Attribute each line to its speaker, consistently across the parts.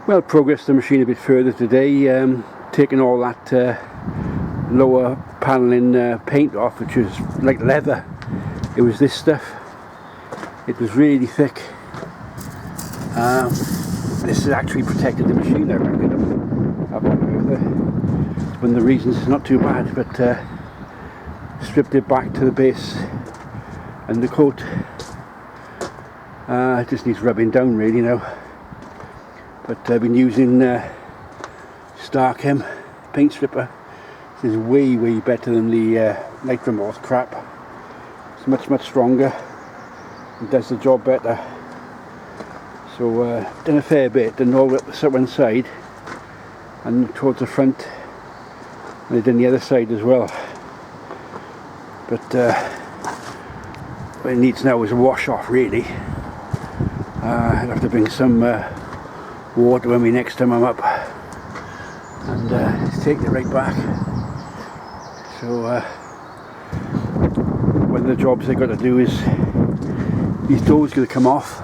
Speaker 1: Well, progressed the machine a bit further today, taking all that lower panelling paint off, which is like leather. It was this stuff. It was really thick. This has actually protected the machine, I reckon. It's one of the reasons. It's not too bad, but stripped it back to the base and the coat. It just needs rubbing down really now. But I've been using Starchem paint stripper. This is way better than the nitromors crap. It's much stronger. It does the job better. So done a fair bit, done all up the one side and towards the front, and I've done the other side as well. But what it needs now is a wash off really. I'll have to bring some water with me next time I'm up and take it right back. So one of the jobs I got to do is these doors going to come off.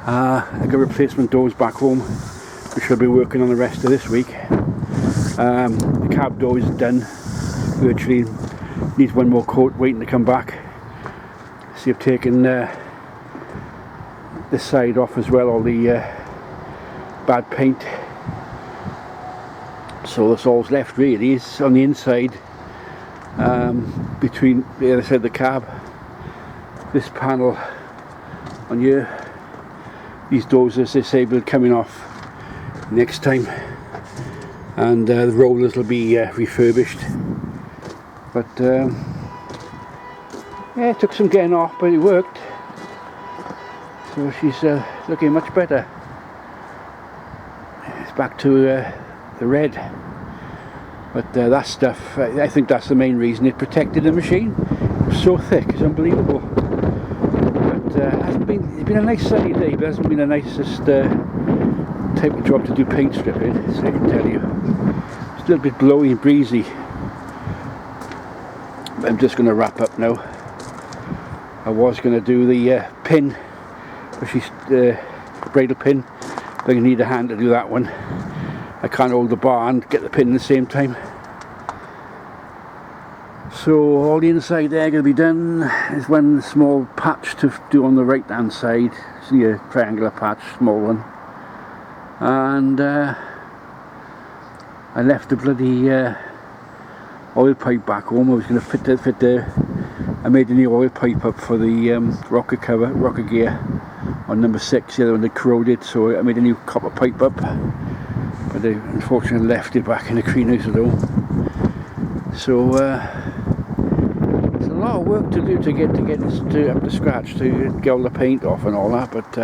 Speaker 1: I got replacement doors back home, which I'll be working on the rest of this week. The cab door is done virtually, needs one more coat waiting to come back. See, I've taken this side off as well, all the bad paint. So that's all's left really is on the inside, between the other side of the cab, this panel on here. These doors are disabled, coming off next time, and the rollers will be refurbished. But yeah, it took some getting off, but it worked. So she's looking much better. It's back to the red. But that stuff, I think that's the main reason it protected the machine. It was so thick, it's unbelievable. It's been a nice sunny day, but it hasn't been the nicest type of job to do paint stripping, so I can tell you. It's a little bit blowy and breezy. But I'm just going to wrap up now. I was going to do the pin, but she's bridle pin, but I need a hand to do that one. I can't hold the bar and get the pin at the same time. So all the inside there going to be done. There's one small patch to do on the right hand side. See a triangular patch, small one. And I left the bloody oil pipe back home. I was going to fit the. I made a new oil pipe up for the rocker gear on number 6. The other one had corroded, so I made a new copper pipe up. But I unfortunately left it back in the greenhouse at home. So it's a lot of work to do to get this up to scratch, to get all the paint off and all that. But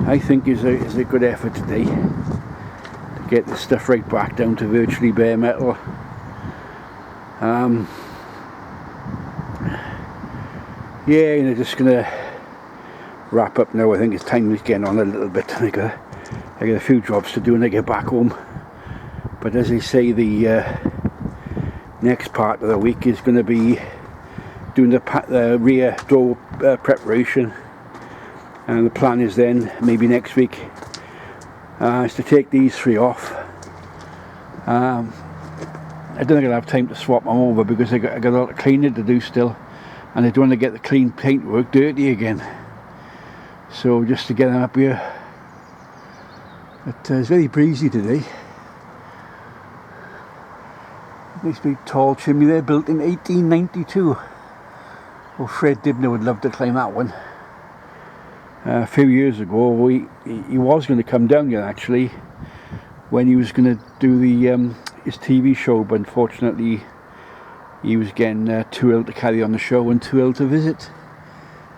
Speaker 1: I think is a good effort today to get this stuff right back down to virtually bare metal. Yeah, and I'm just gonna wrap up now. I think it's time is getting on a little bit. I got a few jobs to do when I get back home. But as I say, the next part of the week is going to be doing the rear door preparation, and the plan is then maybe next week is to take these 3 off. I don't think I'll have time to swap them over because I got a lot of cleaning to do still, and I don't want to get the clean paint work dirty again. So just to get them up here. But it's very breezy today. Nice big tall chimney there, built in 1892. Well, Fred Dibner would love to climb that one. A few years ago, he was going to come down here actually, when he was going to do the his TV show, but unfortunately he was getting too ill to carry on the show and too ill to visit,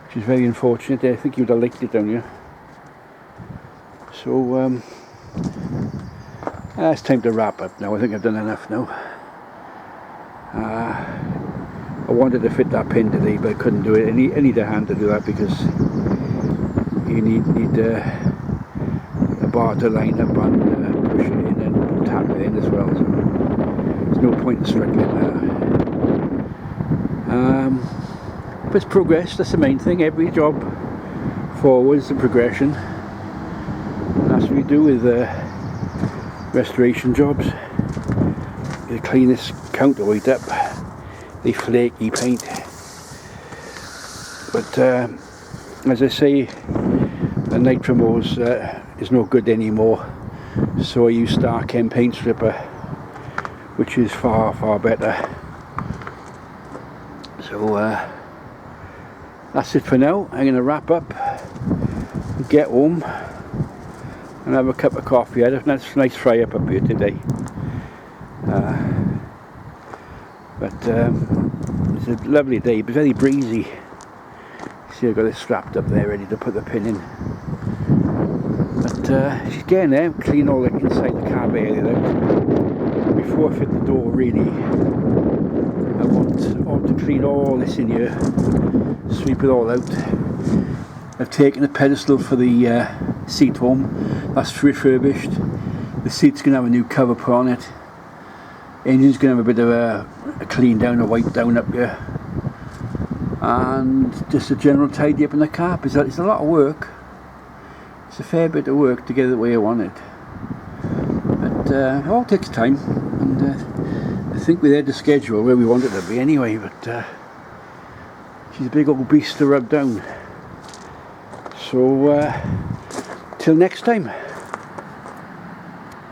Speaker 1: which is very unfortunate. I think he would have liked it down here. So it's time to wrap up now. I think I've done enough now. I wanted to fit that pin today, but I couldn't do it. I need a hand to do that because you need a bar to line up and push it in and tap it in as well. So there's no point in struggling there. But it's progress. That's the main thing. Every job forwards the progression. And That's what we do with restoration jobs. You clean this counterweight up, they flaky paint. But as I say, the nitromors is no good anymore, so I use Starchem paint stripper, which is far better. So that's it for now. I'm going to wrap up, get home and have a cup of coffee. I had a nice fry up here today. But it's a lovely day, but very breezy. See, I've got it strapped up there ready to put the pin in. But she's getting there. Clean all the inside the carb area out. Before I fit the door, really, I want to clean all this in here, sweep it all out. I've taken the pedestal for the seat home. That's refurbished. The seat's going to have a new cover put on it. Engine's going to have a bit of a clean down, a wipe down up here, and just a general tidy up in the car. It's a lot of work. It's a fair bit of work to get it the way I want it, but it all takes time, and I think we're there to schedule where we want it to be anyway. But she's a big old beast to rub down. So till next time.